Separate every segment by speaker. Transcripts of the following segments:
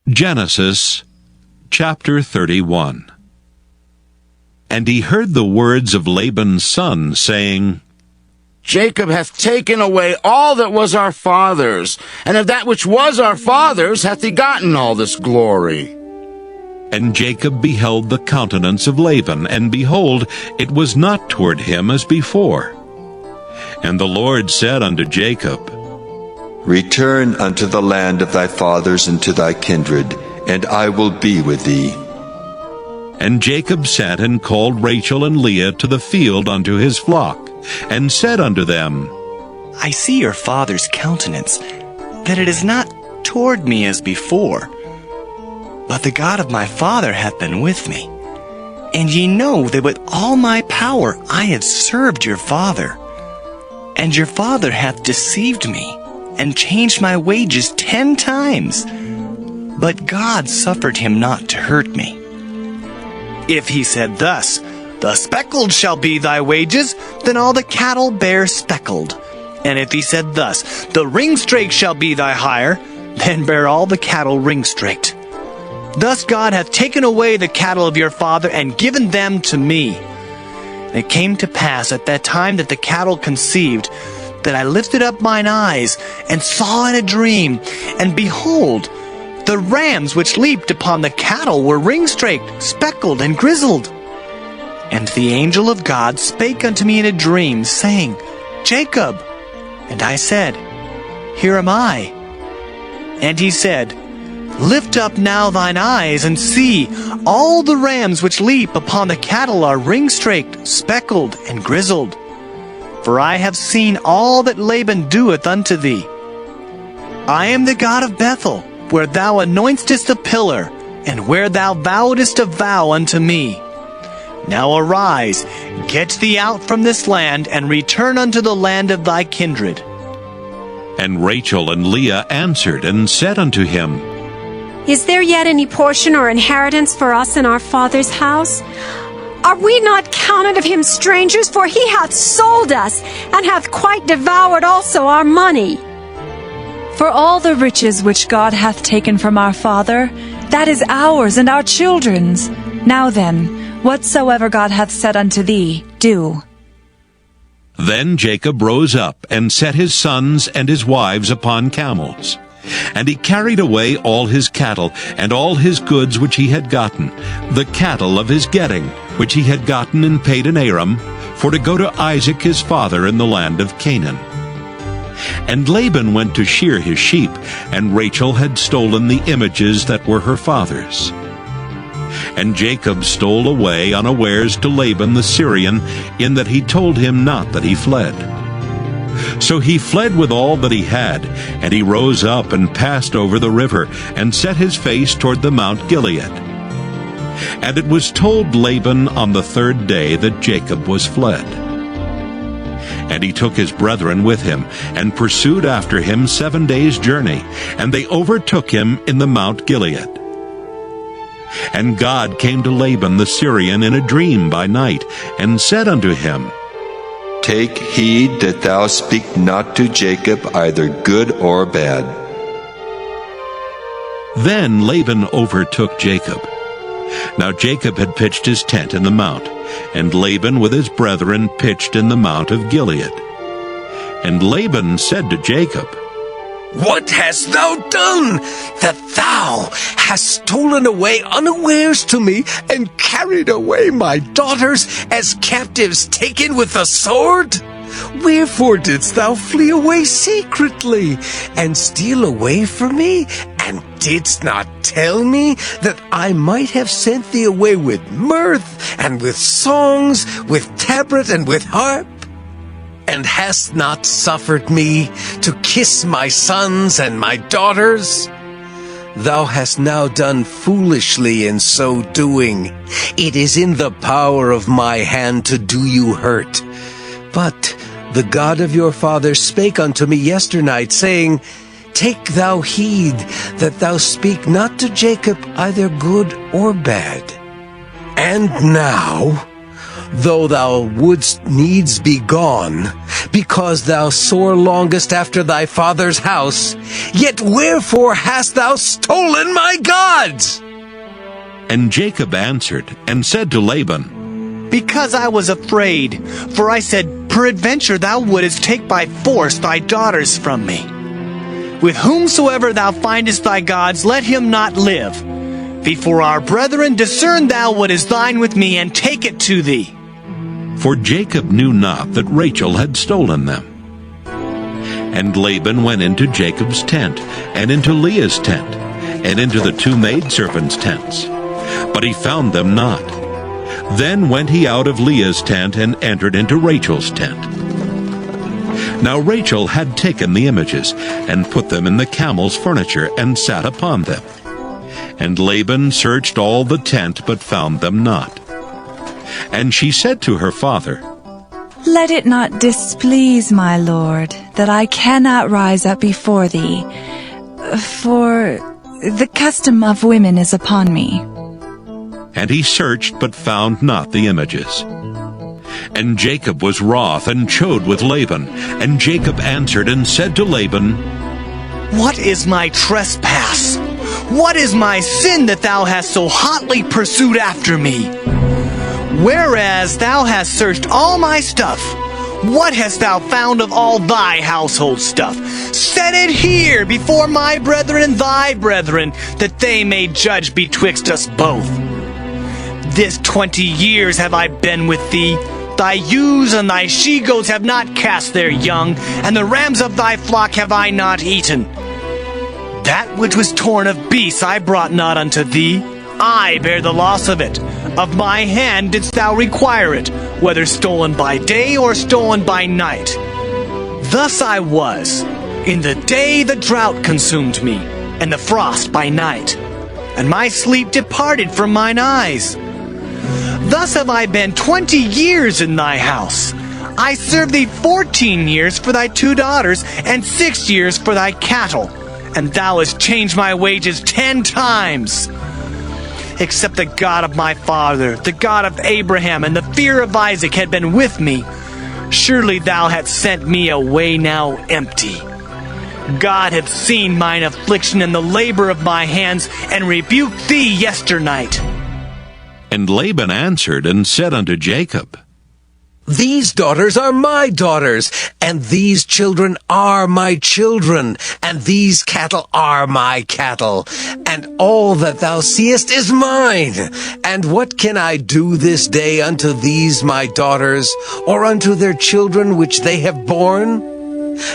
Speaker 1: Genesis chapter 31. And he heard the words of Laban's son, saying,
Speaker 2: Jacob hath taken away all that was our father's, and of that which was our father's hath he gotten all this glory.
Speaker 1: And Jacob beheld the countenance of Laban, and behold, it was not toward him as before. And the Lord said unto Jacob,
Speaker 3: Return unto the land of thy fathers and to thy kindred, and I will be with thee.
Speaker 1: And Jacob sent and called Rachel and Leah to the field unto his flock, and said unto them,
Speaker 4: I see your father's countenance, that it is not toward me as before. But the God of my father hath been with me. And ye know that with all my power I have served your father. And your father hath deceived me, and changed my wages 10 times. But God suffered him not to hurt me. If he said thus, The speckled shall be thy wages, then all the cattle bear speckled. And if he said thus, The ringstraked shall be thy hire, then bear all the cattle ringstraked. Thus God hath taken away the cattle of your father, and given them to me. And it came to pass at that time that the cattle conceived, that I lifted up mine eyes, and saw in a dream, and behold, the rams which leaped upon the cattle were ringstraked, speckled, and grizzled. And the angel of God spake unto me in a dream, saying, Jacob. And I said, Here am I. And he said, Lift up now thine eyes, and see, all the rams which leap upon the cattle are ringstraked, speckled, and grizzled. For I have seen all that Laban doeth unto thee. I am the God of Bethel, where thou anointest a pillar, and where thou vowedest a vow unto me. Now arise, get thee out from this land, and return unto the land of thy kindred.
Speaker 1: And Rachel and Leah answered and said unto him,
Speaker 5: Is there yet any portion or inheritance for us in our father's house? Are we not counted of him strangers? For he hath sold us, and hath quite devoured also our money.
Speaker 6: For all the riches which God hath taken from our father, that is ours and our children's. Now then, whatsoever God hath said unto thee, do.
Speaker 1: Then Jacob rose up, and set his sons and his wives upon camels. And he carried away all his cattle, and all his goods which he had gotten, the cattle of his getting, which he had gotten in Padan Aram, for to go to Isaac his father in the land of Canaan. And Laban went to shear his sheep, and Rachel had stolen the images that were her father's. And Jacob stole away unawares to Laban the Syrian, in that he told him not that he fled. So he fled with all that he had, and he rose up and passed over the river, and set his face toward the Mount Gilead. And it was told Laban on the 3rd day that Jacob was fled. And he took his brethren with him, and pursued after him 7 days' journey, and they overtook him in the Mount Gilead. And God came to Laban the Syrian in a dream by night, and said unto him,
Speaker 3: Take heed that thou speak not to Jacob either good or bad.
Speaker 1: Then Laban overtook Jacob. Now Jacob had pitched his tent in the mount, and Laban with his brethren pitched in the mount of Gilead. And Laban said to Jacob,
Speaker 7: What hast thou done, that thou hast stolen away unawares to me, and carried away my daughters as captives taken with the sword? Wherefore didst thou flee away secretly, and steal away from me, and didst not tell me that I might have sent thee away with mirth, and with songs, with tabret, and with harp? And hast not suffered me to kiss my sons and my daughters? Thou hast now done foolishly in so doing. It is in the power of my hand to do you hurt. But the God of your father spake unto me yesternight, saying, Take thou heed that thou speak not to Jacob either good or bad. And now, though thou wouldst needs be gone, because thou sore longest after thy father's house. Yet wherefore hast thou stolen my gods?
Speaker 1: And Jacob answered and said to Laban,
Speaker 4: Because I was afraid, for I said, Peradventure thou wouldest take by force thy daughters from me. With whomsoever thou findest thy gods, let him not live. Before our brethren, discern thou what is thine with me, and take it to thee.
Speaker 1: For Jacob knew not that Rachel had stolen them. And Laban went into Jacob's tent, and into Leah's tent, and into the two maidservants' tents. But he found them not. Then went he out of Leah's tent and entered into Rachel's tent. Now Rachel had taken the images, and put them in the camel's furniture, and sat upon them. And Laban searched all the tent, but found them not. And she said to her father,
Speaker 6: Let it not displease my lord, that I cannot rise up before thee, for the custom of women is upon me.
Speaker 1: And he searched, but found not the images. And Jacob was wroth, and chode with Laban. And Jacob answered and said to Laban,
Speaker 4: What is my trespass? What is my sin that thou hast so hotly pursued after me? Whereas thou hast searched all my stuff, what hast thou found of all thy household stuff? Set it here before my brethren and thy brethren, that they may judge betwixt us both. This 20 years have I been with thee. Thy ewes and thy she-goats have not cast their young, and the rams of thy flock have I not eaten. That which was torn of beasts I brought not unto thee. I bear the loss of it. Of my hand didst thou require it, whether stolen by day or stolen by night. Thus I was. In the day the drought consumed me, and the frost by night, and my sleep departed from mine eyes. Thus have I been 20 years in thy house. I served thee 14 years for thy 2 daughters, and 6 years for thy cattle, and thou hast changed my wages 10 times. Except the God of my father, the God of Abraham, and the fear of Isaac had been with me, surely thou hadst sent me away now empty. God hath seen mine affliction and the labor of my hands, and rebuked thee yesternight.
Speaker 1: And Laban answered and said unto Jacob,
Speaker 7: These daughters are my daughters, and these children are my children, and these cattle are my cattle, and all that thou seest is mine. And what can I do this day unto these my daughters, or unto their children which they have borne?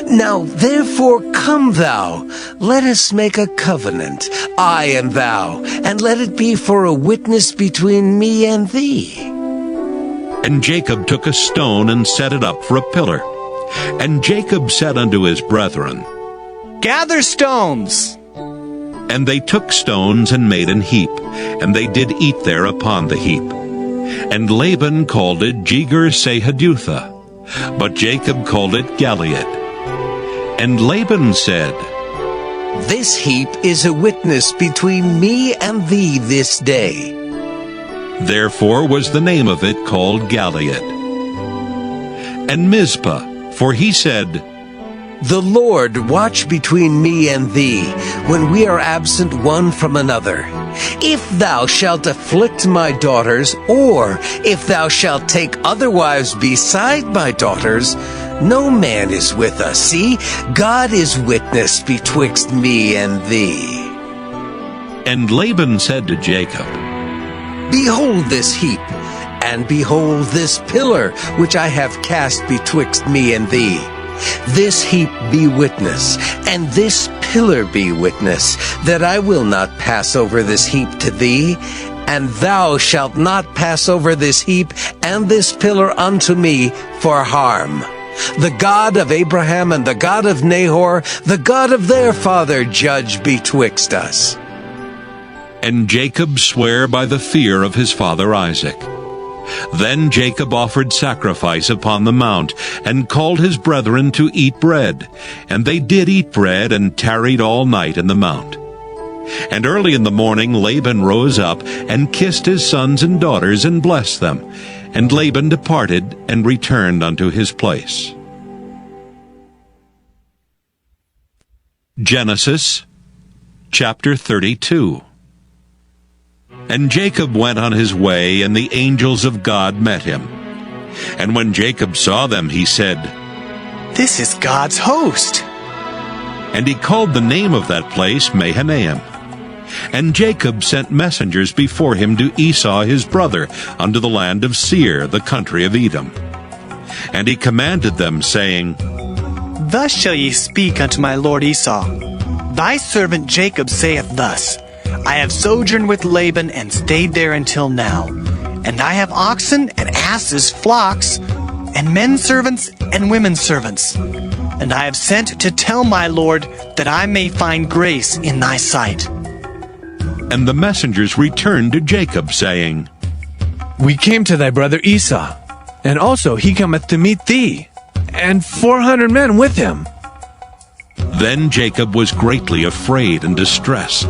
Speaker 7: Now therefore come thou, let us make a covenant, I and thou, and let it be for a witness between me and thee.
Speaker 1: And Jacob took a stone and set it up for a pillar. And Jacob said unto his brethren,
Speaker 4: Gather stones.
Speaker 1: And they took stones and made an heap, and they did eat there upon the heap. And Laban called it Jegar-sahadutha, but Jacob called it Galeed. And Laban said,
Speaker 7: This heap is a witness between me and thee this day.
Speaker 1: Therefore was the name of it called Galeed. And Mizpah, for he said,
Speaker 7: The Lord watch between me and thee, when we are absent one from another. If thou shalt afflict my daughters, or if thou shalt take other wives beside my daughters, no man is with us. See, God is witness betwixt me and thee.
Speaker 1: And Laban said to Jacob,
Speaker 7: Behold this heap, and behold this pillar, which I have cast betwixt me and thee. This heap be witness, and this pillar be witness, that I will not pass over this heap to thee, and thou shalt not pass over this heap and this pillar unto me for harm. The God of Abraham and the God of Nahor, the God of their father, judge betwixt us.
Speaker 1: And Jacob sware by the fear of his father Isaac. Then Jacob offered sacrifice upon the mount, and called his brethren to eat bread. And they did eat bread, and tarried all night in the mount. And early in the morning Laban rose up, and kissed his sons and daughters, and blessed them. And Laban departed, and returned unto his place. Genesis chapter 32. And Jacob went on his way, and the angels of God met him. And when Jacob saw them, he said,
Speaker 4: This is God's host.
Speaker 1: And he called the name of that place Mahanaim. And Jacob sent messengers before him to Esau his brother unto the land of Seir, the country of Edom. And he commanded them, saying,
Speaker 4: Thus shall ye speak unto my lord Esau. Thy servant Jacob saith thus, I have sojourned with Laban and stayed there until now. And I have oxen and asses, flocks, and men servants and women servants. And I have sent to tell my lord that I may find grace in thy sight.
Speaker 1: And the messengers returned to Jacob, saying,
Speaker 8: We came to thy brother Esau, and also he cometh to meet thee, and 400 men with him.
Speaker 1: Then Jacob was greatly afraid and distressed,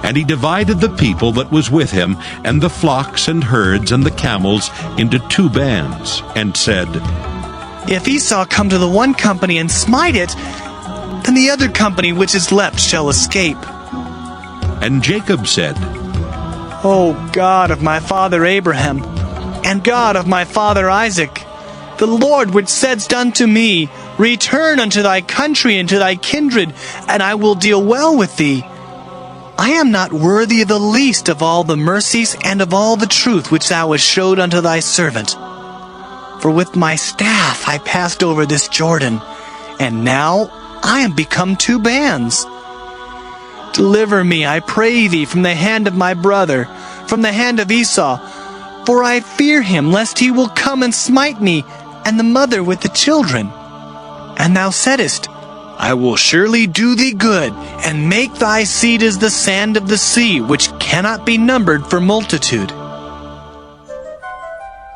Speaker 1: and he divided the people that was with him, and the flocks and herds and the camels, into 2 bands, and said,
Speaker 4: If Esau come to the one company and smite it, then the other company which is left shall escape.
Speaker 1: And Jacob said,
Speaker 4: O God of my father Abraham, and God of my father Isaac, the Lord which saidst unto me, Return unto thy country and to thy kindred, and I will deal well with thee. I am not worthy of the least of all the mercies and of all the truth which thou hast showed unto thy servant. For with my staff I passed over this Jordan, and now I am become 2 bands. Deliver me, I pray thee, from the hand of my brother, from the hand of Esau, for I fear him, lest he will come and smite me, and the mother with the children. And thou saidest, I will surely do thee good, and make thy seed as the sand of the sea, which cannot be numbered for multitude.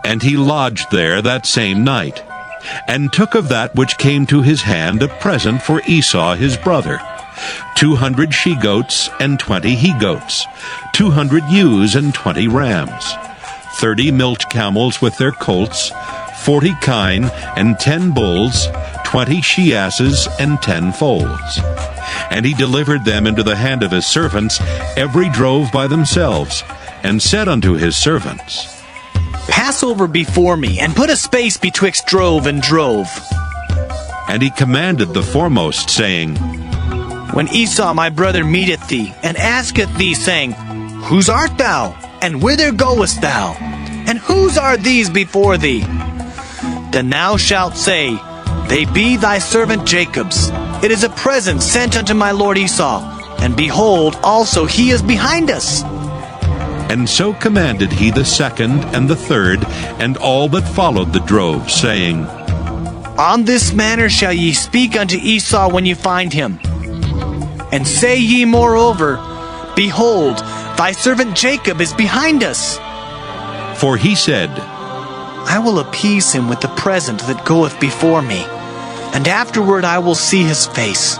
Speaker 1: And he lodged there that same night, and took of that which came to his hand a present for Esau his brother, 200 she-goats and 20 he-goats, 200 ewes and 20 rams, 30 milch camels with their colts, 40 kine and 10 bulls, 20 she-asses and 10 foals. And he delivered them into the hand of his servants, every drove by themselves, and said unto his servants,
Speaker 4: Pass over before me, and put a space betwixt drove and drove.
Speaker 1: And he commanded the foremost, saying,
Speaker 4: When Esau my brother meeteth thee, and asketh thee, saying, Whose art thou? And whither goest thou? And whose are these before thee? Then thou shalt say, They be thy servant Jacob's. It is a present sent unto my lord Esau. And behold, also he is behind us.
Speaker 1: And so commanded he the second and the third, and all that followed the drove, saying,
Speaker 4: On this manner shall ye speak unto Esau when ye find him. And say ye moreover, Behold, thy servant Jacob is behind us.
Speaker 1: For he said,
Speaker 4: I will appease him with the present that goeth before me, and afterward I will see his face.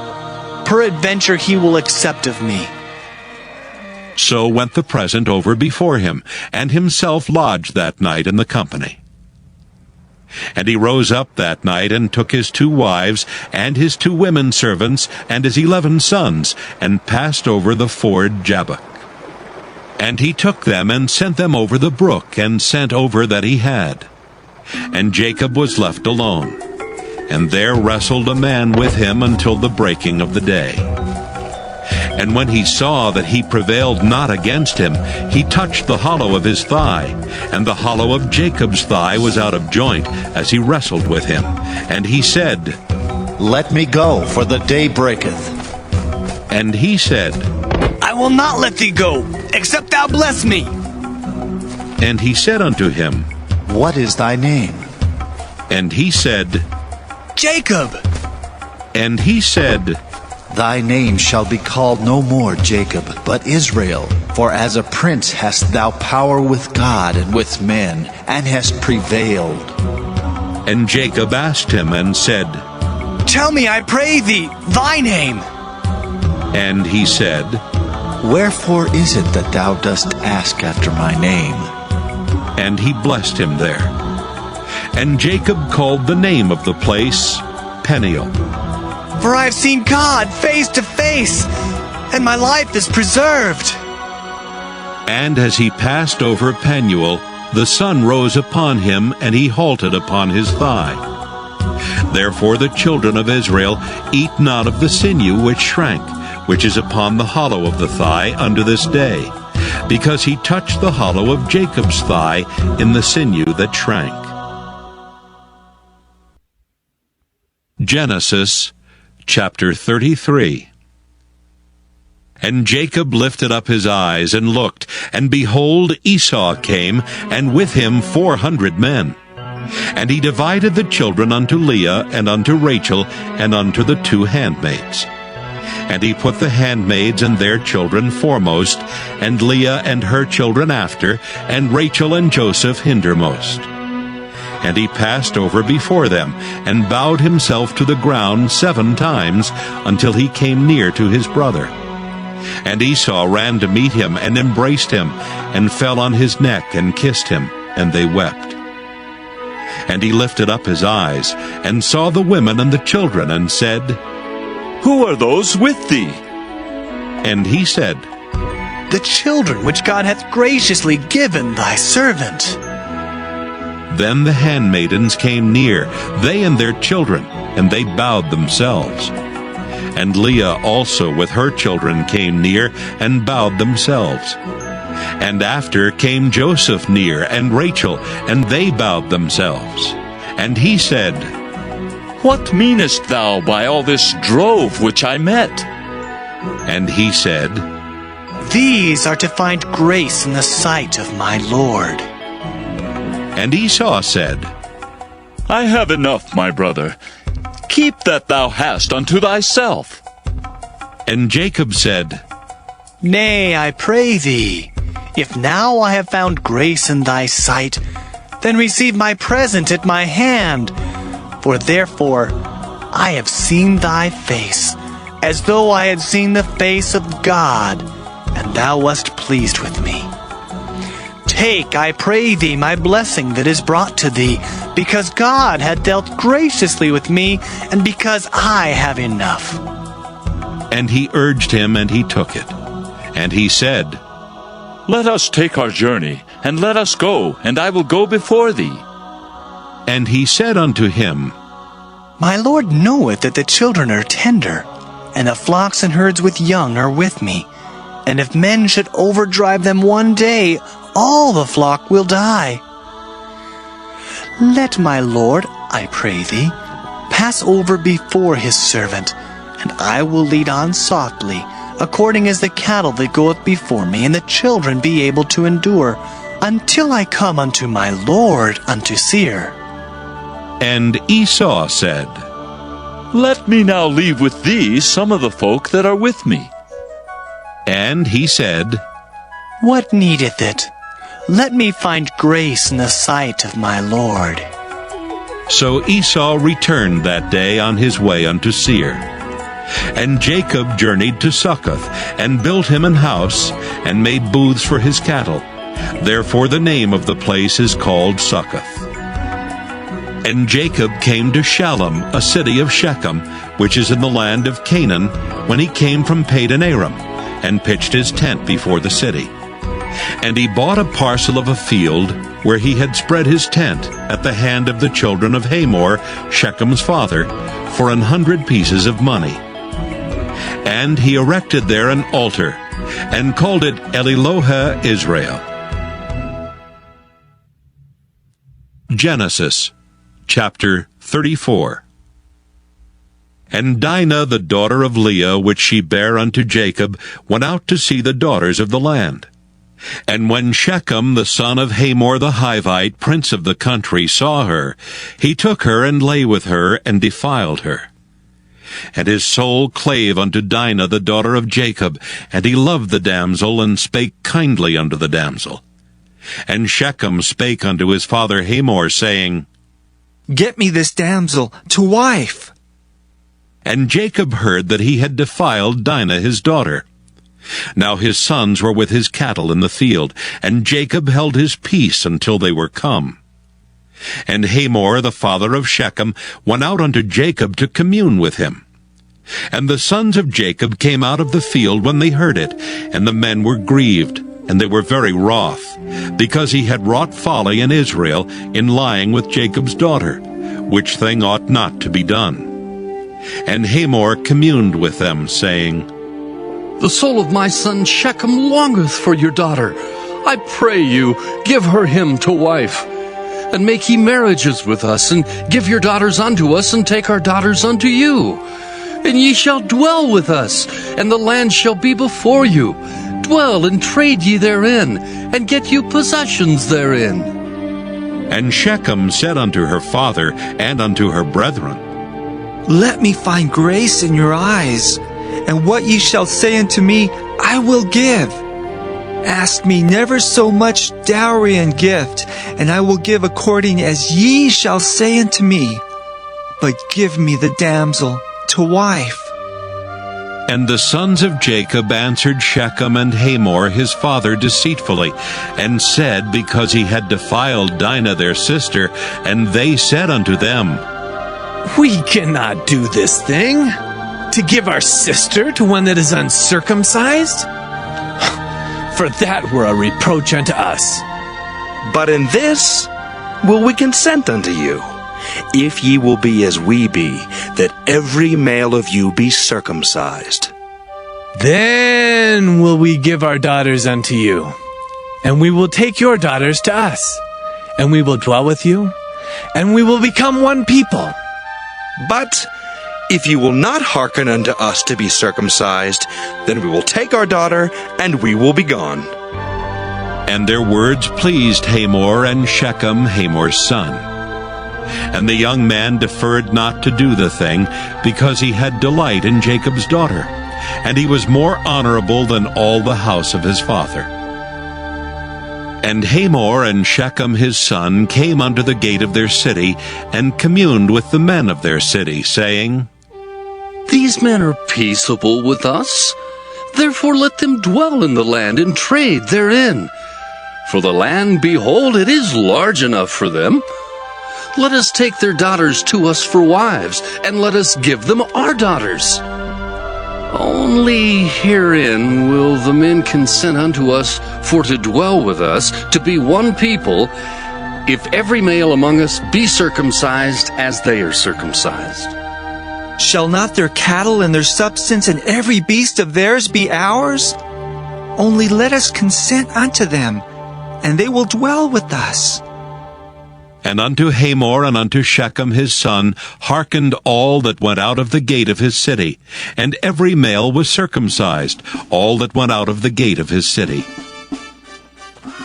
Speaker 4: Peradventure he will accept of me.
Speaker 1: So went the present over before him, and himself lodged that night in the company. And he rose up that night, and took his 2 wives, and his 2 women servants, and his 11 sons, and passed over the ford Jabbok. And he took them, and sent them over the brook, and sent over that he had. And Jacob was left alone, and there wrestled a man with him until the breaking of the day. And when he saw that he prevailed not against him, he touched the hollow of his thigh, and the hollow of Jacob's thigh was out of joint, as he wrestled with him. And he said,
Speaker 9: Let me go, for the day breaketh.
Speaker 1: And he said,
Speaker 4: I will not let thee go, except thou bless me.
Speaker 1: And he said unto him,
Speaker 9: What is thy name?
Speaker 1: And he said,
Speaker 4: Jacob.
Speaker 1: And he said,
Speaker 9: Thy name shall be called no more Jacob, but Israel. For as a prince hast thou power with God and with men, and hast prevailed.
Speaker 1: And Jacob asked him and said,
Speaker 4: Tell me, I pray thee, thy name.
Speaker 1: And he said,
Speaker 9: Wherefore is it that thou dost ask after my name?
Speaker 1: And he blessed him there. And Jacob called the name of the place Peniel.
Speaker 4: for I have seen God face to face, and my life is preserved.
Speaker 1: And as he passed over Penuel, the sun rose upon him, and he halted upon his thigh. Therefore the children of Israel eat not of the sinew which shrank, which is upon the hollow of the thigh unto this day, because he touched the hollow of Jacob's thigh in the sinew that shrank. Genesis chapter 33. And Jacob lifted up his eyes and looked, and behold, Esau came, and with him 400 men. And he divided the children unto Leah, and unto Rachel, and unto the 2 handmaids. And he put the handmaids and their children foremost, and Leah and her children after, and Rachel and Joseph hindermost. And he passed over before them, and bowed himself to the ground 7 times, until he came near to his brother. And Esau ran to meet him, and embraced him, and fell on his neck, and kissed him, and they wept. And he lifted up his eyes, and saw the women and the children, and said,
Speaker 10: Who are those with thee?
Speaker 1: And he said,
Speaker 4: The children which God hath graciously given thy servant.
Speaker 1: Then the handmaidens came near, they and their children, and they bowed themselves. And Leah also with her children came near, and bowed themselves. And after came Joseph near, and Rachel, and they bowed themselves. And he said,
Speaker 10: What meanest thou by all this drove which I met?
Speaker 1: And he said,
Speaker 4: These are to find grace in the sight of my Lord.
Speaker 1: And Esau said,
Speaker 10: I have enough, my brother. Keep that thou hast unto thyself.
Speaker 1: And Jacob said,
Speaker 4: Nay, I pray thee, if now I have found grace in thy sight, then receive my present at my hand. For therefore I have seen thy face, as though I had seen the face of God, and thou wast pleased with me. Take, I pray thee, my blessing that is brought to thee, because God hath dealt graciously with me, and because I have enough.
Speaker 1: And he urged him, and he took it. And he said,
Speaker 10: Let us take our journey, and let us go, and I will go before thee.
Speaker 1: And he said unto him,
Speaker 4: My Lord knoweth that the children are tender, and the flocks and herds with young are with me. And if men should overdrive them one day, all the flock will die. Let my Lord, I pray thee, pass over before his servant, and I will lead on softly, according as the cattle that goeth before me, and the children be able to endure, until I come unto my Lord unto Seir.
Speaker 1: And Esau said,
Speaker 10: Let me now leave with thee some of the folk that are with me.
Speaker 1: And he said,
Speaker 4: What needeth it? Let me find grace in the sight of my Lord.
Speaker 1: So Esau returned that day on his way unto Seir. And Jacob journeyed to Succoth, and built him an house, and made booths for his cattle. Therefore the name of the place is called Succoth. And Jacob came to Shalem, a city of Shechem, which is in the land of Canaan, when he came from Padan Aram, and pitched his tent before the city. And he bought a parcel of a field, where he had spread his tent, at the hand of the children of Hamor, Shechem's father, for 100 pieces of money. And he erected there an altar, and called it Elilohe Israel. Genesis chapter 34. And Dinah the daughter of Leah, which she bare unto Jacob, went out to see the daughters of the land. And when Shechem the son of Hamor the Hivite, prince of the country, saw her, he took her and lay with her, and defiled her. And his soul clave unto Dinah the daughter of Jacob, and he loved the damsel, and spake kindly unto the damsel. And Shechem spake unto his father Hamor, saying,
Speaker 8: Get me this damsel to wife.
Speaker 1: And Jacob heard that he had defiled Dinah his daughter. Now his sons were with his cattle in the field, and Jacob held his peace until they were come. And Hamor the father of Shechem went out unto Jacob to commune with him. And the sons of Jacob came out of the field when they heard it, and the men were grieved, and they were very wroth, because he had wrought folly in Israel in lying with Jacob's daughter, which thing ought not to be done. And Hamor communed with them, saying,
Speaker 11: The soul of my son Shechem longeth for your daughter. I pray you, give her him to wife. And make ye marriages with us, and give your daughters unto us, and take our daughters unto you. And ye shall dwell with us, and the land shall be before you. Dwell and trade ye therein, and get you possessions therein.
Speaker 1: And Shechem said unto her father and unto her brethren,
Speaker 12: Let me find grace in your eyes, and what ye shall say unto me I will give. Ask me never so much dowry and gift, and I will give according as ye shall say unto me. But give me the damsel to wife.
Speaker 1: And the sons of Jacob answered Shechem and Hamor his father deceitfully, and said, because he had defiled Dinah their sister, and they said unto them,
Speaker 8: We cannot do this thing, to give our sister to one that is uncircumcised. For that were a reproach unto us.
Speaker 13: But in this will we consent unto you, if ye will be as we be, that every male of you be circumcised.
Speaker 8: Then will we give our daughters unto you, and we will take your daughters to us, and we will dwell with you, and we will become one people.
Speaker 13: But if you will not hearken unto us to be circumcised, then we will take our daughter, and we will be gone.
Speaker 1: And their words pleased Hamor and Shechem, Hamor's son. And the young man deferred not to do the thing, because he had delight in Jacob's daughter, and he was more honorable than all the house of his father. And Hamor and Shechem his son came unto the gate of their city, and communed with the men of their city, saying,
Speaker 11: These men are peaceable with us. Therefore let them dwell in the land, and trade therein. For the land, behold, it is large enough for them. Let us take their daughters to us for wives, and let us give them our daughters. Only herein will the men consent unto us for to dwell with us, to be one people, if every male among us be circumcised as they are circumcised.
Speaker 12: Shall not their cattle and their substance and every beast of theirs be ours? Only let us consent unto them, and they will dwell with us.
Speaker 1: And unto Hamor and unto Shechem his son hearkened all that went out of the gate of his city, and every male was circumcised, all that went out of the gate of his city.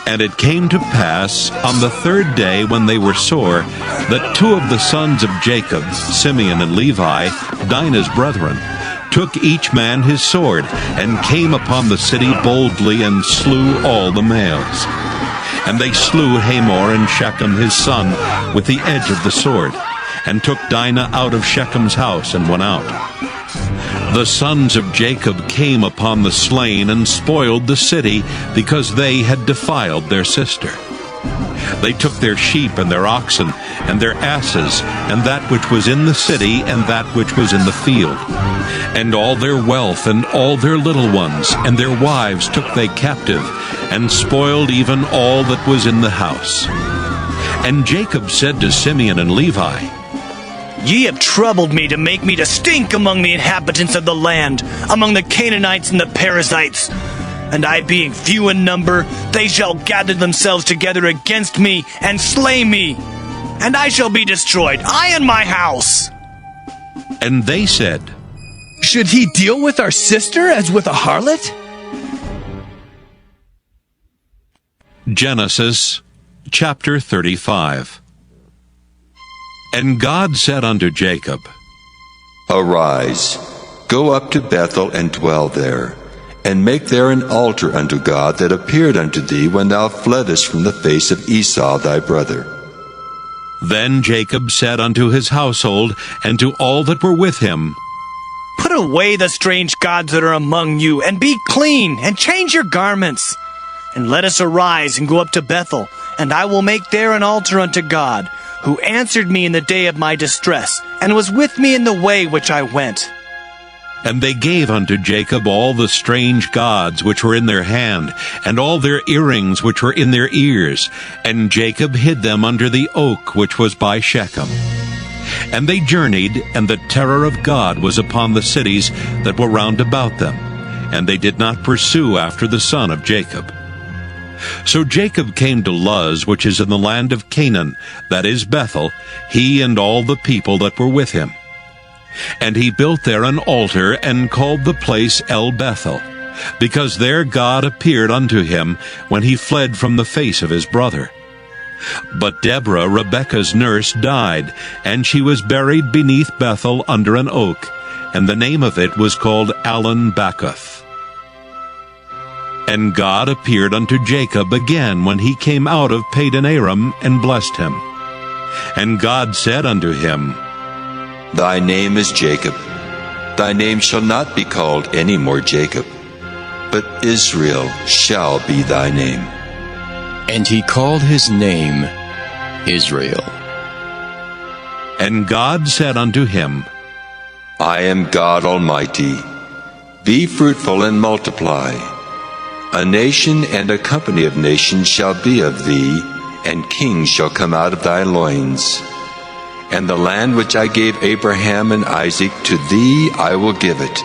Speaker 1: And it came to pass on the third day, when they were sore, that two of the sons of Jacob, Simeon and Levi, Dinah's brethren, took each man his sword, and came upon the city boldly, and slew all the males. And they slew Hamor and Shechem his son with the edge of the sword, and took Dinah out of Shechem's house, and went out. The sons of Jacob came upon the slain, and spoiled the city, because they had defiled their sister. They took their sheep and their oxen, and their asses, and that which was in the city, and that which was in the field. And all their wealth, and all their little ones, and their wives took they captive, and spoiled even all that was in the house. And Jacob said to Simeon and Levi,
Speaker 4: Ye have troubled me to make me to stink among the inhabitants of the land, among the Canaanites and the Perizzites. And I being few in number, they shall gather themselves together against me, and slay me. And I shall be destroyed, I and my house.
Speaker 1: And they said,
Speaker 8: Should he deal with our sister as with a harlot?
Speaker 1: Genesis chapter 35. And God said unto Jacob,
Speaker 3: Arise, go up to Bethel, and dwell there, and make there an altar unto God that appeared unto thee when thou fleddest from the face of Esau thy brother.
Speaker 1: Then Jacob said unto his household, and to all that were with him,
Speaker 4: Put away the strange gods that are among you, and be clean, and change your garments. And let us arise and go up to Bethel, and I will make there an altar unto God, who answered me in the day of my distress, and was with me in the way which I went.
Speaker 1: And they gave unto Jacob all the strange gods which were in their hand, and all their earrings which were in their ears. And Jacob hid them under the oak which was by Shechem. And they journeyed, and the terror of God was upon the cities that were round about them, and they did not pursue after the son of Jacob. So Jacob came to Luz, which is in the land of Canaan, that is Bethel, he and all the people that were with him. And he built there an altar, and called the place El Bethel, because there God appeared unto him when he fled from the face of his brother. But Deborah, Rebekah's nurse, died, and she was buried beneath Bethel under an oak, and the name of it was called Allon Bacuth. And God appeared unto Jacob again when he came out of Padan Aram, and blessed him. And God said unto him,
Speaker 3: Thy name is Jacob. Thy name shall not be called any more Jacob, but Israel shall be thy name.
Speaker 14: And he called his name Israel.
Speaker 1: And God said unto him,
Speaker 3: I am God Almighty. Be fruitful and multiply. A nation and a company of nations shall be of thee, and kings shall come out of thy loins. And the land which I gave Abraham and Isaac, to thee I will give it,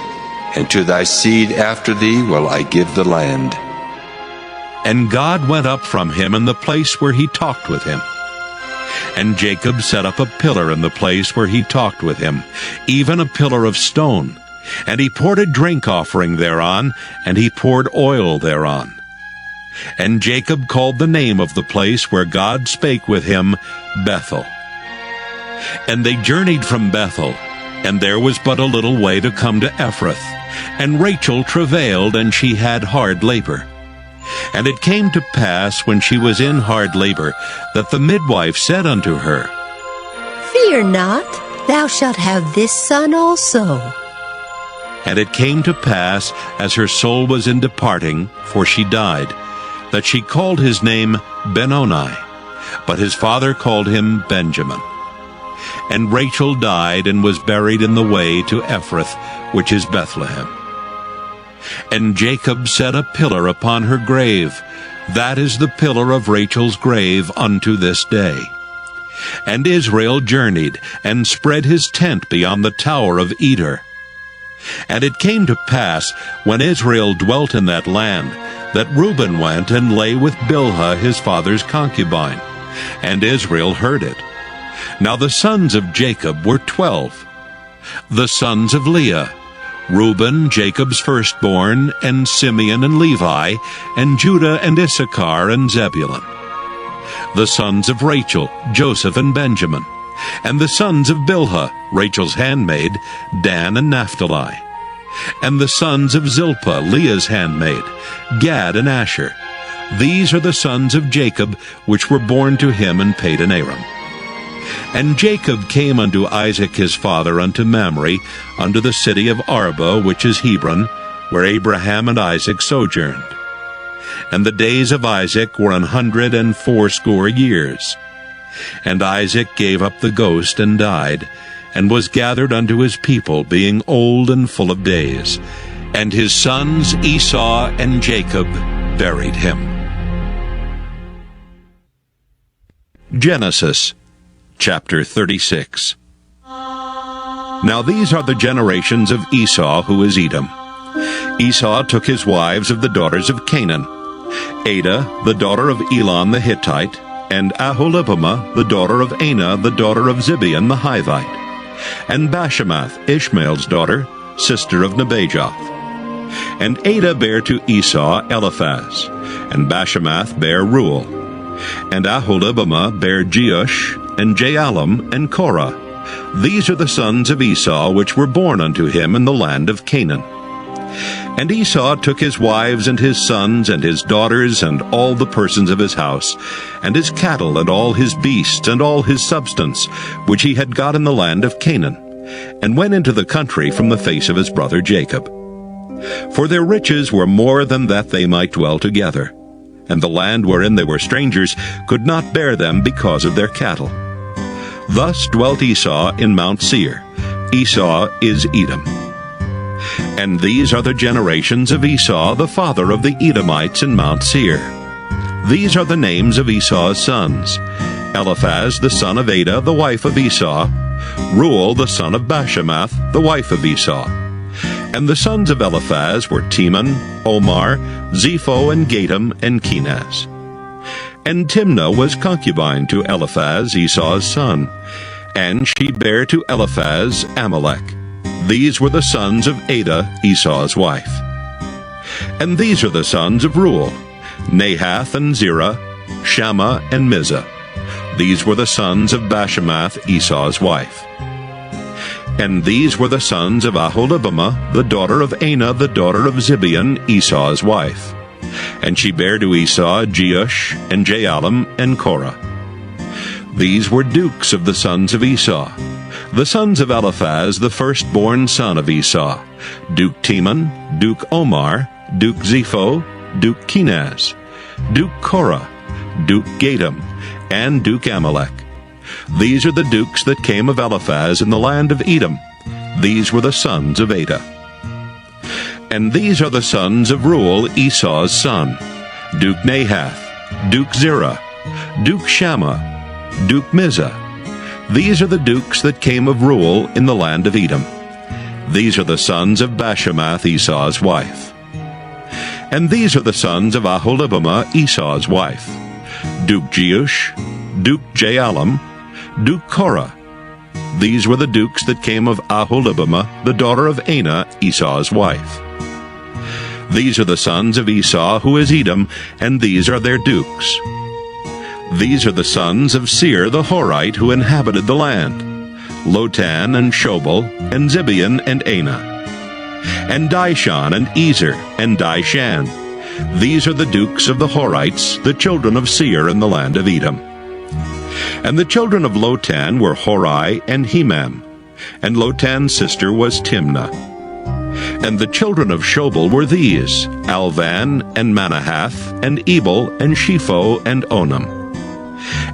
Speaker 3: and to thy seed after thee will I give the land.
Speaker 1: And God went up from him in the place where he talked with him. And Jacob set up a pillar in the place where he talked with him, even a pillar of stone. And he poured a drink offering thereon, and he poured oil thereon. And Jacob called the name of the place where God spake with him, Bethel. And they journeyed from Bethel, and there was but a little way to come to Ephrath. And Rachel travailed, and she had hard labor. And it came to pass, when she was in hard labor, that the midwife said unto her,
Speaker 15: Fear not, thou shalt have this son also.
Speaker 1: And it came to pass, as her soul was in departing, for she died, that she called his name Benoni, but his father called him Benjamin. And Rachel died, and was buried in the way to Ephrath, which is Bethlehem. And Jacob set a pillar upon her grave. That is the pillar of Rachel's grave unto this day. And Israel journeyed, and spread his tent beyond the tower of Eder. And it came to pass, when Israel dwelt in that land, that Reuben went and lay with Bilhah his father's concubine. And Israel heard it. Now the sons of Jacob were 12. The sons of Leah, Reuben, Jacob's firstborn, and Simeon and Levi, and Judah and Issachar and Zebulun. The sons of Rachel, Joseph and Benjamin. And the sons of Bilhah, Rachel's handmaid, Dan and Naphtali. And the sons of Zilpah, Leah's handmaid, Gad and Asher. These are the sons of Jacob, which were born to him in Padan Aram. And Jacob came unto Isaac his father unto Mamre, unto the city of Arba, which is Hebron, where Abraham and Isaac sojourned. And the days of Isaac were 180 years. And Isaac gave up the ghost and died, and was gathered unto his people, being old and full of days. And his sons Esau and Jacob buried him. Genesis chapter 36. Now these are the generations of Esau, who is Edom. Esau took his wives of the daughters of Canaan, Adah, the daughter of Elon the Hittite, and Aholibamah, the daughter of Anah, the daughter of Zibeon the Hivite, and Bashemath, Ishmael's daughter, sister of Nebajoth. And Adah bare to Esau Eliphaz, and Bashemath bare Reuel, and Aholibamah bare Jeush, and Jaalam, and Korah. These are the sons of Esau, which were born unto him in the land of Canaan. And Esau took his wives and his sons and his daughters and all the persons of his house, and his cattle and all his beasts and all his substance, which he had got in the land of Canaan, and went into the country from the face of his brother Jacob. For their riches were more than that they might dwell together, and the land wherein they were strangers could not bear them because of their cattle. Thus dwelt Esau in Mount Seir. Esau is Edom. And these are the generations of Esau, the father of the Edomites in Mount Seir. These are the names of Esau's sons: Eliphaz the son of Adah, the wife of Esau; Reuel the son of Bashemath, the wife of Esau. And the sons of Eliphaz were Teman, Omar, Zepho, and Gatam, and Kenaz. And Timnah was concubine to Eliphaz, Esau's son, and she bare to Eliphaz Amalek. These were the sons of Adah, Esau's wife. And these are the sons of Reuel: Nahath and Zerah, Shammah and Mizah. These were the sons of Bashemath, Esau's wife. And these were the sons of Aholibamah, the daughter of Anah, the daughter of Zibeon, Esau's wife. And she bare to Esau Jeush, and Jaalam, and Korah. These were dukes of the sons of Esau. The sons of Eliphaz, the firstborn son of Esau: Duke Teman, Duke Omar, Duke Zepho, Duke Kenaz, Duke Korah, Duke Gatam, and Duke Amalek. These are the dukes that came of Eliphaz in the land of Edom. These were the sons of Adah. And these are the sons of Reuel, Esau's son: Duke Nahath, Duke Zerah, Duke Shammah, Duke Mizah. These are the dukes that came of Reuel in the land of Edom. These are the sons of Bashemath, Esau's wife. And these are the sons of Aholibamah, Esau's wife: Duke Jeush, Duke Jaalam, Duke Korah. These were the dukes that came of Aholibamah, the daughter of Anah, Esau's wife. These are the sons of Esau, who is Edom, and these are their dukes. These are the sons of Seir the Horite, who inhabited the land: Lotan and Shobal, and Zibeon and Anah. And Dishon and Ezer and Dishan. These are the dukes of the Horites, the children of Seir in the land of Edom. And the children of Lotan were Hori and Hemam, and Lotan's sister was Timnah. And the children of Shobal were these: Alvan and Manahath, and Ebal, and Shepho, and Onam.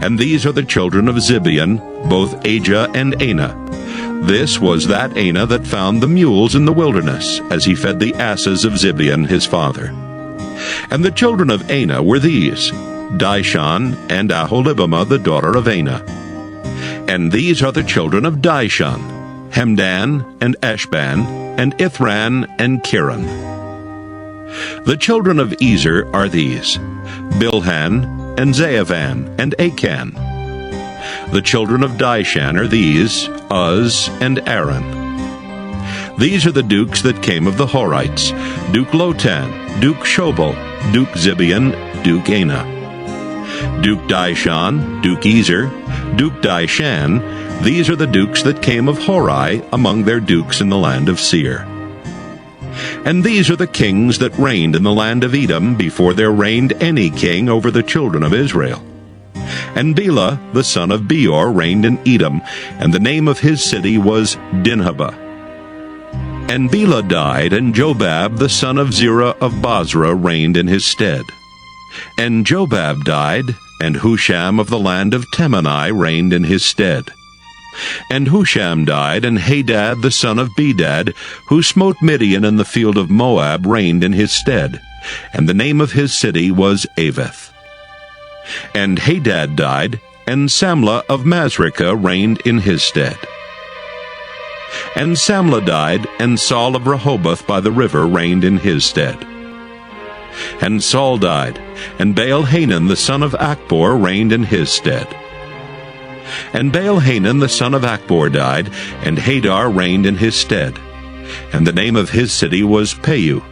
Speaker 1: And these are the children of Zibeon, both Ajah and Anah. This was that Anah that found the mules in the wilderness, as he fed the asses of Zibeon his father. And the children of Anah were these: Dishon, and Aholibamah, the daughter of Anah. And these are the children of Dishon: Hemdan, and Eshban, and Ithran, and Kiran. The children of Ezer are these: Bilhan, and Zaavan, and Achan. The children of Dishan are these: Uz, and Aaron. These are the dukes that came of the Horites: Duke Lotan, Duke Shobal, Duke Zibeon, Duke Anah. Duke Dishon, Duke Ezer, Duke Dishan. These are the dukes that came of Hori among their dukes in the land of Seir. And these are the kings that reigned in the land of Edom before there reigned any king over the children of Israel. And Bela, the son of Beor, reigned in Edom, and the name of his city was Dinhabah. And Bela died, and Jobab, the son of Zerah of Bozrah, reigned in his stead. And Jobab died, and Husham of the land of Temani reigned in his stead. And Husham died, and Hadad the son of Bedad, who smote Midian in the field of Moab, reigned in his stead, and the name of his city was Avith. And Hadad died, and Samlah of Masrekah reigned in his stead. And Samlah died, and Saul of Rehoboth by the river reigned in his stead. And Saul died, and Baal-Hanan the son of Achbor reigned in his stead. And Baal-Hanan the son of Achbor died, and Hadar reigned in his stead. And the name of his city was Peu,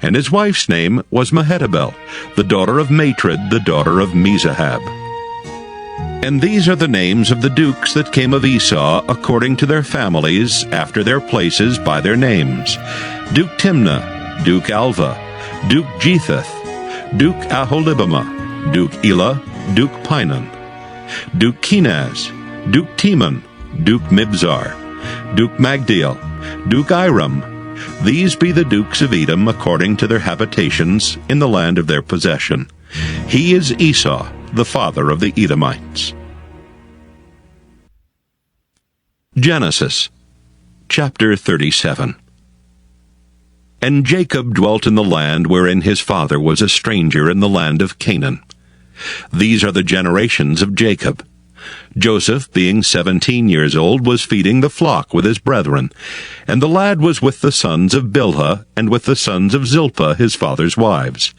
Speaker 1: and his wife's name was Mehetabel, the daughter of Matred, the daughter of Mezahab. And these are the names of the dukes that came of Esau according to their families, after their places by their names: Duke Timnah, Duke Alva, Duke Jetheth, Duke Aholibamah, Duke Elah, Duke Pinon, Duke Kenaz, Duke Teman, Duke Mibzar, Duke Magdiel, Duke Iram. These be the dukes of Edom according to their habitations in the land of their possession. He is Esau, the father of the Edomites. Genesis, chapter 37. And Jacob dwelt in the land wherein his father was a stranger in the land of Canaan. These are the generations of Jacob. Joseph, being 17 years old, was feeding the flock with his brethren, and the lad was with the sons of Bilhah, and with the sons of Zilpah his father's wives.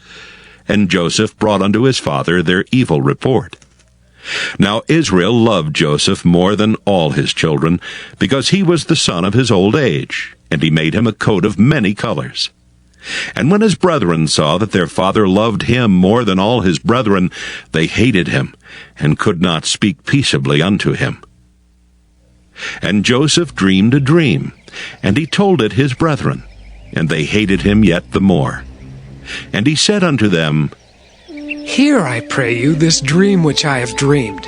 Speaker 1: And Joseph brought unto his father their evil report. Now Israel loved Joseph more than all his children, because he was the son of his old age, and he made him a coat of many colors. And when his brethren saw that their father loved him more than all his brethren, they hated him, and could not speak peaceably unto him. And Joseph dreamed a dream, and he told it his brethren, and they hated him yet the more. And he said unto them,
Speaker 16: Hear, I pray you, this dream which I have dreamed.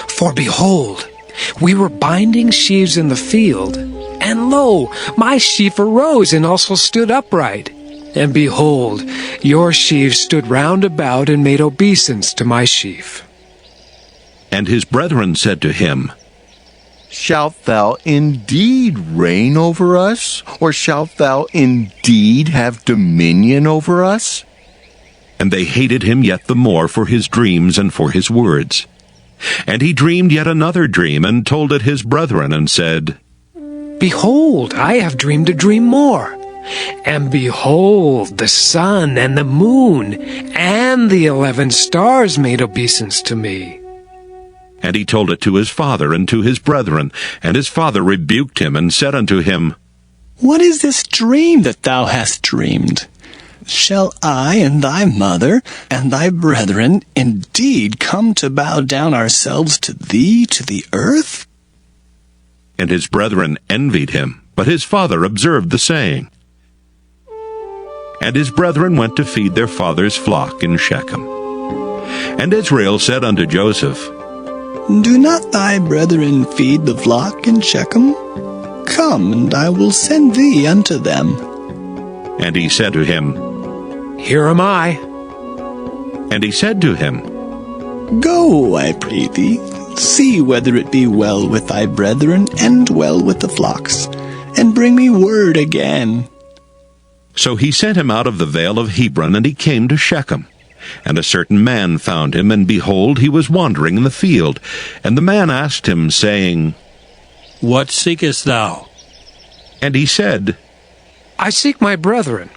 Speaker 16: For behold, we were binding sheaves in the field, and lo, my sheaf arose and also stood upright. And behold, your sheaves stood round about and made obeisance to my sheaf.
Speaker 1: And his brethren said to him,
Speaker 17: Shalt thou indeed reign over us, or shalt thou indeed have dominion over us?
Speaker 1: And they hated him yet the more for his dreams and for his words. And he dreamed yet another dream, and told it his brethren, and said,
Speaker 16: Behold, I have dreamed a dream more. And behold, the sun and the moon and the 11 stars made obeisance to me.
Speaker 1: And he told it to his father and to his brethren. And his father rebuked him, and said unto him,
Speaker 4: What is this dream that thou hast dreamed? Shall I and thy mother and thy brethren indeed come to bow down ourselves to thee to the earth?
Speaker 1: And his brethren envied him, but his father observed the saying. And his brethren went to feed their father's flock in Shechem. And Israel said unto Joseph,
Speaker 4: Do not thy brethren feed the flock in Shechem? Come, and I will send thee unto them.
Speaker 1: And he said to him,
Speaker 16: Here am I.
Speaker 1: And he said to him,
Speaker 4: Go, I pray thee, see whether it be well with thy brethren and well with the flocks, and bring me word again.
Speaker 1: So he sent him out of the vale of Hebron, and he came to Shechem. And a certain man found him, and behold, he was wandering in the field. And the man asked him, saying,
Speaker 18: What seekest thou?
Speaker 1: And he said,
Speaker 16: I seek my brethren.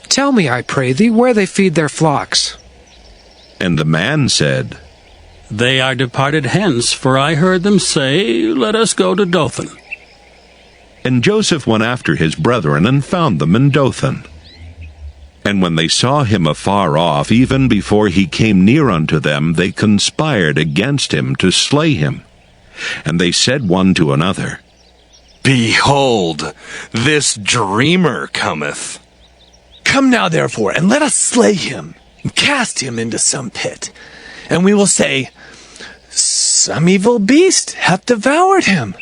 Speaker 16: Tell me, I pray thee, where they feed their flocks.
Speaker 1: And the man said,
Speaker 18: They are departed hence, for I heard them say, Let us go to Dothan.
Speaker 1: And Joseph went after his brethren, and found them in Dothan. And when they saw him afar off, even before he came near unto them, they conspired against him to slay him. And they said one to another,
Speaker 7: Behold, this dreamer cometh.
Speaker 8: Come now, therefore, and let us slay him, and cast him into some pit. And we will say, Some evil beast hath devoured him.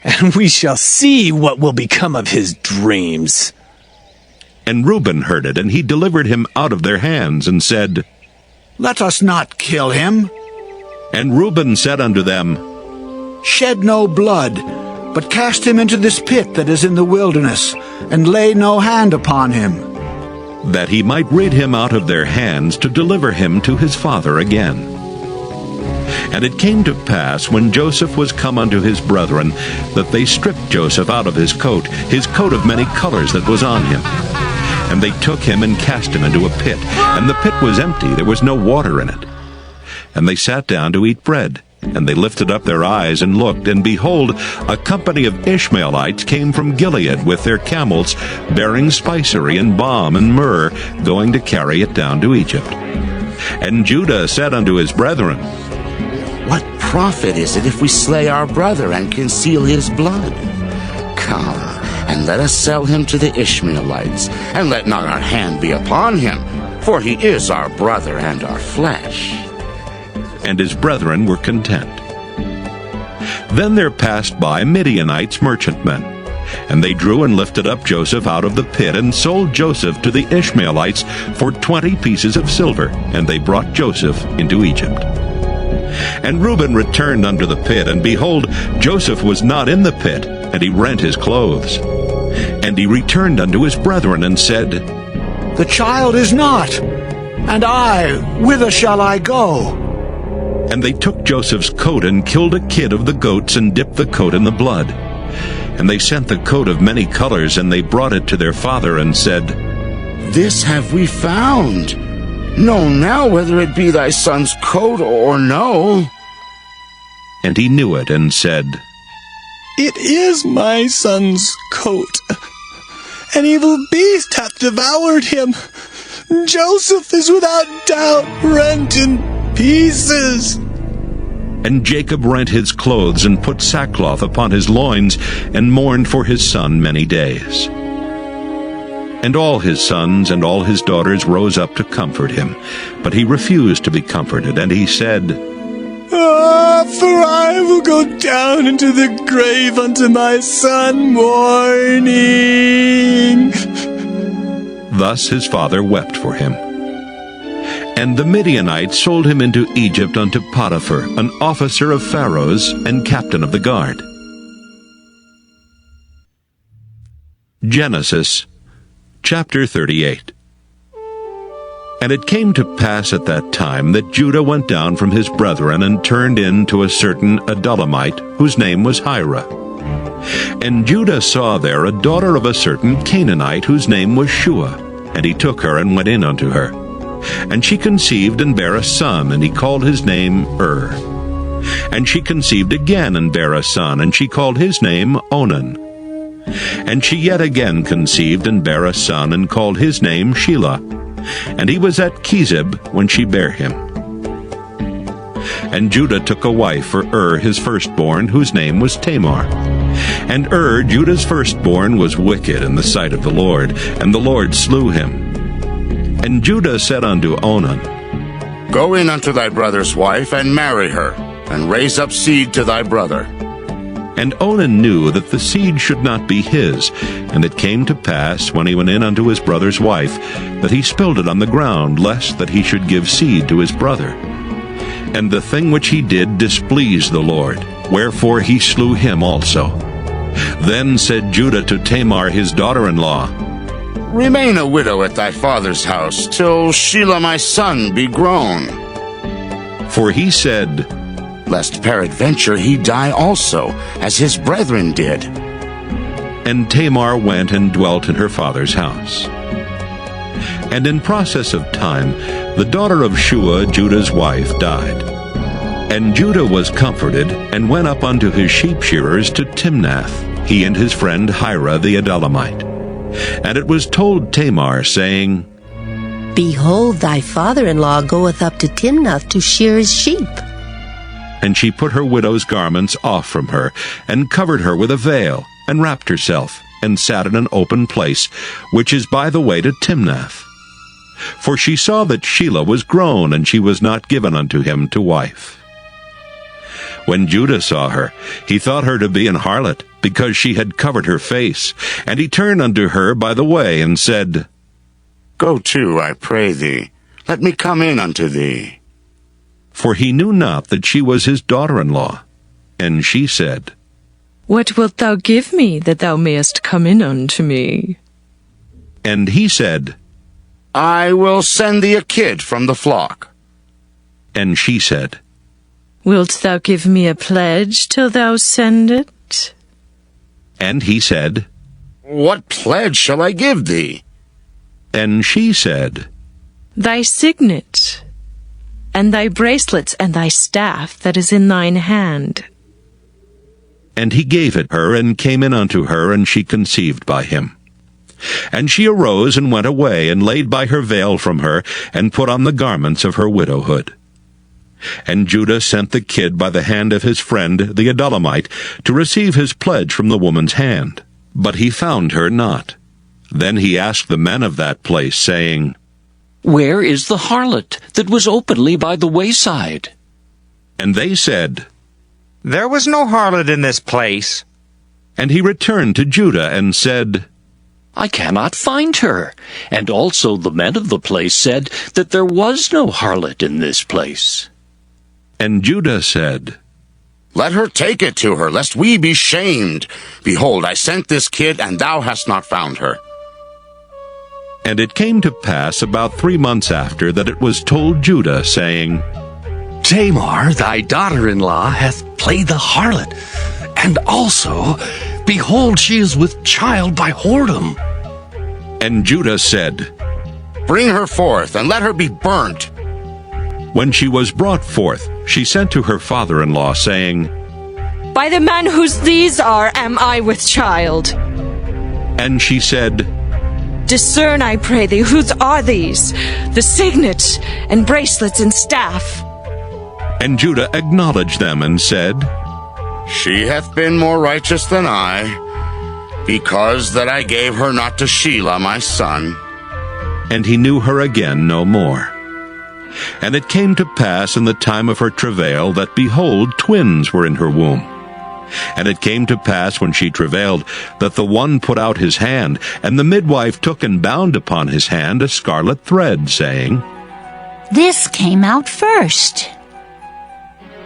Speaker 8: And we shall see what will become of his dreams.
Speaker 1: And Reuben heard it, and he delivered him out of their hands, and said,
Speaker 9: Let us not kill him.
Speaker 1: And Reuben said unto them,
Speaker 9: Shed no blood, but cast him into this pit that is in the wilderness, and lay no hand upon him.
Speaker 1: that he might rid him out of their hands, to deliver him to his father again. And it came to pass, when Joseph was come unto his brethren, that they stripped Joseph out of his coat of many colors that was on him. And they took him and cast him into a pit, and the pit was empty, there was no water in it. And they sat down to eat bread. And they lifted up their eyes and looked, and behold, a company of Ishmaelites came from Gilead with their camels, bearing spicery and balm and myrrh, going to carry it down to Egypt. And Judah said unto his brethren,
Speaker 2: What profit is it if we slay our brother and conceal his blood? Come, and let us sell him to the Ishmaelites, and let not our hand be upon him, for he is our brother and our flesh.
Speaker 1: And his brethren were content. Then there passed by Midianites merchantmen, and they drew and lifted up Joseph out of the pit, and sold Joseph to the Ishmaelites for 20 pieces of silver, and they brought Joseph into Egypt. And Reuben returned unto the pit, and behold, Joseph was not in the pit, and he rent his clothes. And he returned unto his brethren and said,
Speaker 19: The child is not, and I, whither shall I go?
Speaker 1: And they took Joseph's coat and killed a kid of the goats and dipped the coat in the blood. And they sent the coat of many colors, and they brought it to their father and said,
Speaker 2: This have we found. Know now whether it be thy son's coat or no.
Speaker 1: And he knew it and said,
Speaker 4: It is my son's coat. An evil beast hath devoured him. Joseph is without doubt rent in pieces.
Speaker 1: And Jacob rent his clothes and put sackcloth upon his loins and mourned for his son many days. And all his sons and all his daughters rose up to comfort him, but he refused to be comforted, and he said,
Speaker 4: For I will go down into the grave unto my son mourning.
Speaker 1: Thus his father wept for him. And the Midianites sold him into Egypt unto Potiphar, an officer of Pharaoh's and captain of the guard. Genesis chapter 38. And it came to pass at that time that Judah went down from his brethren and turned in to a certain Adullamite, whose name was Hira. And Judah saw there a daughter of a certain Canaanite, whose name was Shua. And he took her and went in unto her. And she conceived and bare a son, and he called his name And she conceived again and bare a son, and she called his name Onan. And she yet again conceived and bare a son, and called his name Shelah. And he was at Chezib when she bare him. And Judah took a wife for his firstborn, whose name was Tamar. And Judah's firstborn, was wicked in the sight of the Lord, and the Lord slew him. And Judah said unto Onan,
Speaker 2: Go in unto thy brother's wife, and marry her, and raise up seed to thy brother.
Speaker 1: And Onan knew that the seed should not be his. And it came to pass, when he went in unto his brother's wife, that he spilled it on the ground, lest that he should give seed to his brother. And the thing which he did displeased the Lord, wherefore he slew him also. Then said Judah to Tamar his daughter-in-law,
Speaker 2: Remain a widow at thy father's house, till Shelah my son be grown.
Speaker 1: For he said,
Speaker 2: Lest peradventure he die also, as his brethren did.
Speaker 1: And Tamar went and dwelt in her father's house. And in process of time, the daughter of Shua, Judah's wife, died. And Judah was comforted, and went up unto his sheep shearers to Timnath, he and his friend Hira the Adullamite. And it was told Tamar, saying,
Speaker 15: Behold, thy father-in-law goeth up to Timnath to shear his sheep.
Speaker 1: And she put her widow's garments off from her, and covered her with a veil, and wrapped herself, and sat in an open place, which is by the way to Timnath. For she saw that Shelah was grown, and she was not given unto him to wife. When Judah saw her, he thought her to be an harlot, because she had covered her face. And he turned unto her by the way, and said,
Speaker 2: Go to, I pray thee, let me come in unto thee.
Speaker 1: For he knew not that she was his daughter-in-law. And she said,
Speaker 20: What wilt thou give me, that thou mayest come in unto me?
Speaker 1: And he said,
Speaker 2: I will send thee a kid from the flock.
Speaker 1: And she said,
Speaker 20: Wilt thou give me a pledge till thou send it?
Speaker 1: And he said,
Speaker 2: What pledge shall I give thee?
Speaker 1: And she said,
Speaker 20: Thy signet, and thy bracelets, and thy staff that is in thine hand.
Speaker 1: And he gave it her, and came in unto her, and she conceived by him. And she arose and went away, and laid by her veil from her, and put on the garments of her widowhood. And Judah sent the kid by the hand of his friend the Adullamite to receive his pledge from the woman's hand. But he found her not. Then he asked the men of that place, saying,
Speaker 21: Where is the harlot that was openly by the wayside?
Speaker 1: And they said,
Speaker 12: There was no harlot in this place.
Speaker 1: And he returned to Judah and said,
Speaker 21: I cannot find her. And also the men of the place said that there was no harlot in this place.
Speaker 1: And Judah said,
Speaker 2: Let her take it to her, lest we be shamed. Behold, I sent this kid, and thou hast not found her.
Speaker 1: And it came to pass about 3 months after that it was told Judah, saying,
Speaker 11: Tamar, thy daughter-in-law, hath played the harlot, and also, behold, she is with child by whoredom.
Speaker 1: And Judah said,
Speaker 2: Bring her forth, and let her be burnt.
Speaker 1: When she was brought forth, she sent to her father-in-law, saying,
Speaker 20: By the man whose these are am I with child.
Speaker 1: And she said,
Speaker 20: Discern, I pray thee, whose are these, the signet, and bracelets, and staff?
Speaker 1: And Judah acknowledged them, and said,
Speaker 2: She hath been more righteous than I, because that I gave her not to Shelah my son.
Speaker 1: And he knew her again no more. And it came to pass in the time of her travail that, behold, twins were in her womb. And it came to pass when she travailed that the one put out his hand, and the midwife took and bound upon his hand a scarlet thread, saying,
Speaker 5: This came out first.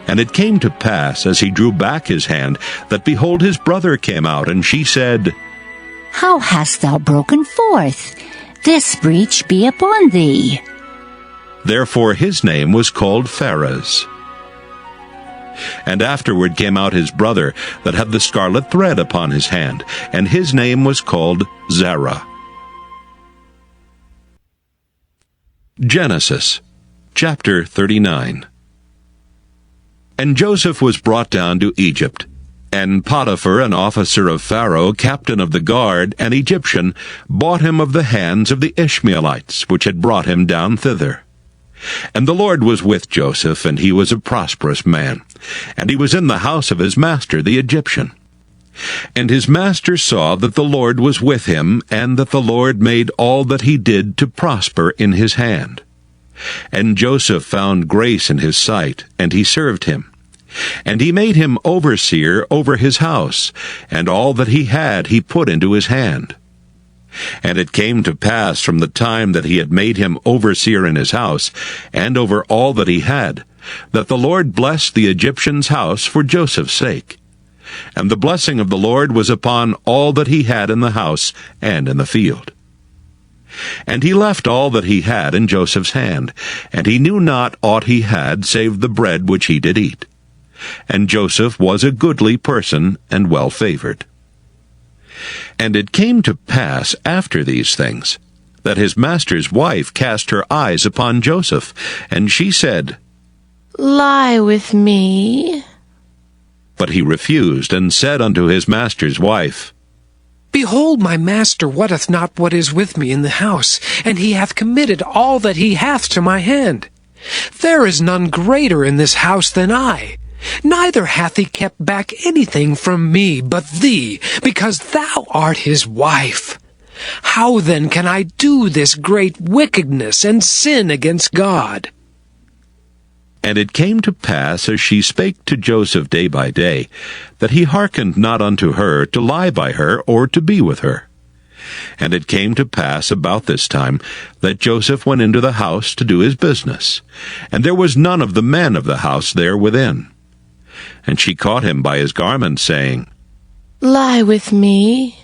Speaker 1: And it came to pass, as he drew back his hand, that, behold, his brother came out, and she said,
Speaker 5: How hast thou broken forth? This breach be upon thee.
Speaker 1: Therefore his name was called Pharez. And afterward came out his brother, that had the scarlet thread upon his hand, and his name was called Zerah. Genesis, chapter 39. And Joseph was brought down to Egypt. And Potiphar, an officer of Pharaoh, captain of the guard, an Egyptian, bought him of the hands of the Ishmaelites, which had brought him down thither. And the Lord was with Joseph, and he was a prosperous man. And he was in the house of his master, the Egyptian. And his master saw that the Lord was with him, and that the Lord made all that he did to prosper in his hand. And Joseph found grace in his sight, and he served him. And he made him overseer over his house, and all that he had he put into his hand. And it came to pass from the time that he had made him overseer in his house, and over all that he had, that the Lord blessed the Egyptian's house for Joseph's sake. And the blessing of the Lord was upon all that he had in the house and in the field. And he left all that he had in Joseph's hand, and he knew not aught he had save the bread which he did eat. And Joseph was a goodly person and well-favored. And it came to pass after these things, that his master's wife cast her eyes upon Joseph, and she said,
Speaker 20: Lie with me.
Speaker 1: But he refused, and said unto his master's wife,
Speaker 16: Behold, my master wotteth not what is with me in the house, and he hath committed all that he hath to my hand. There is none greater in this house than I. Neither hath he kept back anything from me but thee, because thou art his wife. How then can I do this great wickedness and sin against God?
Speaker 1: And it came to pass, as she spake to Joseph day by day, that he hearkened not unto her to lie by her or to be with her. And it came to pass about this time that Joseph went into the house to do his business, and there was none of the men of the house there within. And she caught him by his garment, saying,
Speaker 20: Lie with me.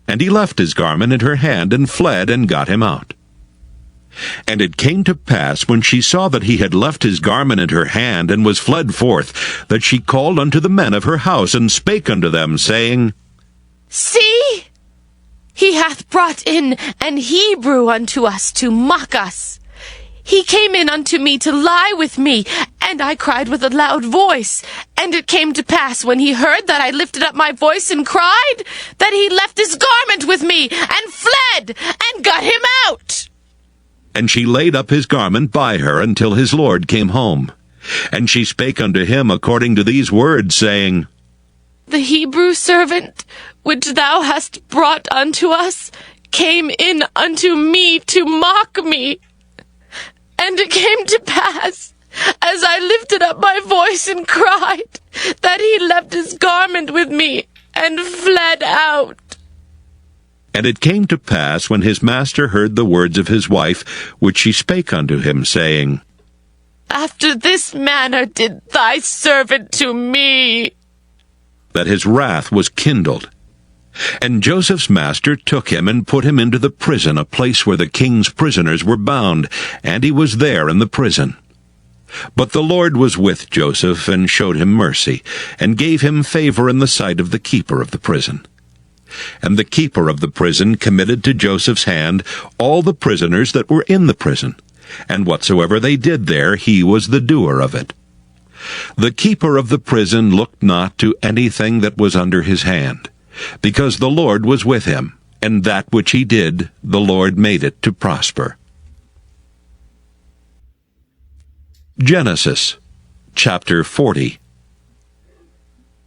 Speaker 1: And he left his garment in her hand, and fled, and got him out. And it came to pass, when she saw that he had left his garment in her hand, and was fled forth, that she called unto the men of her house, and spake unto them, saying,
Speaker 22: See, he hath brought in an Hebrew unto us to mock us. He came in unto me to lie with me, and I cried with a loud voice. And it came to pass, when he heard that I lifted up my voice and cried, that he left his garment with me, and fled, and got him out.
Speaker 1: And she laid up his garment by her until his lord came home. And she spake unto him according to these words, saying,
Speaker 22: The Hebrew servant, which thou hast brought unto us, came in unto me to mock me. And it came to pass, as I lifted up my voice and cried, that he left his garment with me, and fled out.
Speaker 1: And it came to pass, when his master heard the words of his wife, which she spake unto him, saying,
Speaker 22: after this manner did thy servant to me.
Speaker 1: That his wrath was kindled. And Joseph's master took him and put him into the prison, a place where the king's prisoners were bound, and he was there in the prison. But the Lord was with Joseph, and showed him mercy, and gave him favor in the sight of the keeper of the prison. And the keeper of the prison committed to Joseph's hand all the prisoners that were in the prison, and whatsoever they did there, he was the doer of it. The keeper of the prison looked not to anything that was under his hand, because the Lord was with him, and that which he did, the Lord made it to prosper. Genesis, chapter 40.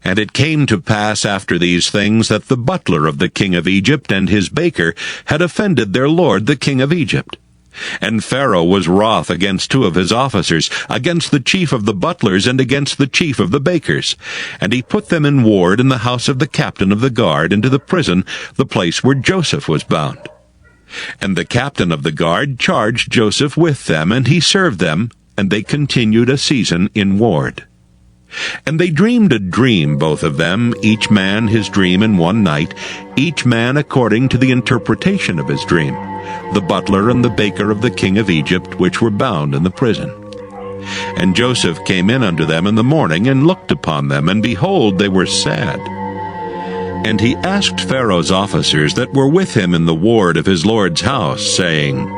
Speaker 1: And it came to pass after these things that the butler of the king of Egypt and his baker had offended their lord the king of Egypt. And Pharaoh was wroth against two of his officers, against the chief of the butlers and against the chief of the bakers. And he put them in ward in the house of the captain of the guard into the prison, the place where Joseph was bound. And the captain of the guard charged Joseph with them, and he served them, and they continued a season in ward. And they dreamed a dream, both of them, each man his dream in one night, each man according to the interpretation of his dream, the butler and the baker of the king of Egypt, which were bound in the prison. And Joseph came in unto them in the morning, and looked upon them, and behold, they were sad. And he asked Pharaoh's officers that were with him in the ward of his lord's house, saying,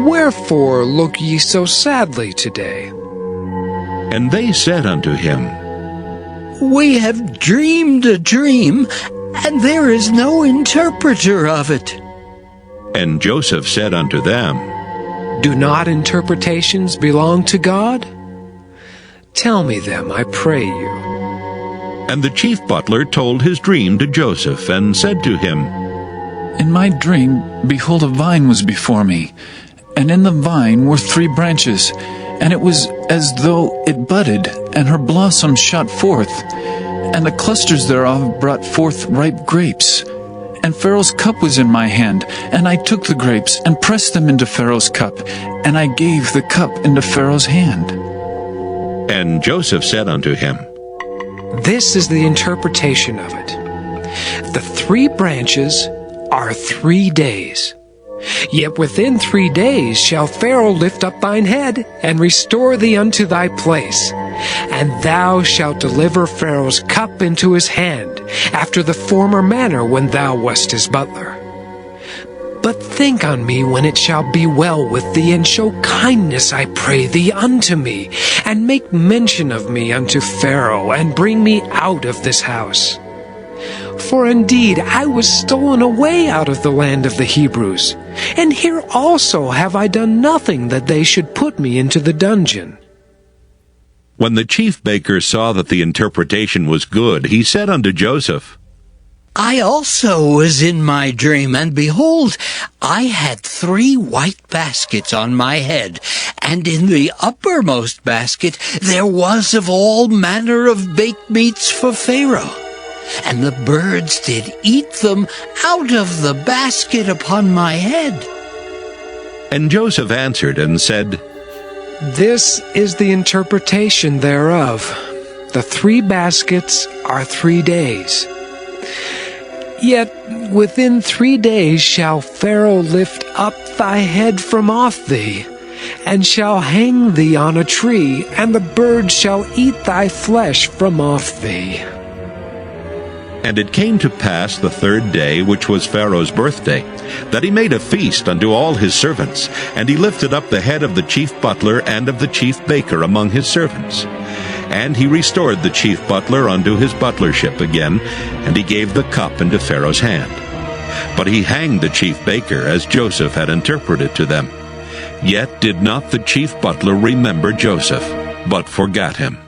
Speaker 16: Wherefore look ye so sadly today?
Speaker 1: And they said unto him,
Speaker 6: We have dreamed a dream, and there is no interpreter of it.
Speaker 1: And Joseph said unto them,
Speaker 16: Do not interpretations belong to God? Tell me them, I pray you.
Speaker 1: And the chief butler told his dream to Joseph, and said to him,
Speaker 10: In my dream, behold, a vine was before me, and in the vine were 3 branches, and it was as though it budded, and her blossoms shot forth, and the clusters thereof brought forth ripe grapes. And Pharaoh's cup was in my hand, and I took the grapes, and pressed them into Pharaoh's cup, and I gave the cup into Pharaoh's hand.
Speaker 1: And Joseph said unto him,
Speaker 16: This is the interpretation of it. The 3 branches are 3 days. Yet within 3 days shall Pharaoh lift up thine head, and restore thee unto thy place. And thou shalt deliver Pharaoh's cup into his hand, after the former manner when thou wast his butler. But think on me when it shall be well with thee, and show kindness, I pray thee, unto me, and make mention of me unto Pharaoh, and bring me out of this house. For indeed I was stolen away out of the land of the Hebrews, and here also have I done nothing that they should put me into the dungeon.
Speaker 1: When the chief baker saw that the interpretation was good, he said unto Joseph,
Speaker 6: I also was in my dream, and behold, I had 3 white baskets on my head, and in the uppermost basket there was of all manner of baked meats for Pharaoh. And the birds did eat them out of the basket upon my head.
Speaker 1: And Joseph answered and said,
Speaker 16: This is the interpretation thereof. The 3 baskets are 3 days. Yet within 3 days shall Pharaoh lift up thy head from off thee, and shall hang thee on a tree, and the birds shall eat thy flesh from off thee.
Speaker 1: And it came to pass the 3rd day, which was Pharaoh's birthday, that he made a feast unto all his servants, and he lifted up the head of the chief butler and of the chief baker among his servants. And he restored the chief butler unto his butlership again, and he gave the cup into Pharaoh's hand. But he hanged the chief baker, as Joseph had interpreted to them. Yet did not the chief butler remember Joseph, but forgat him.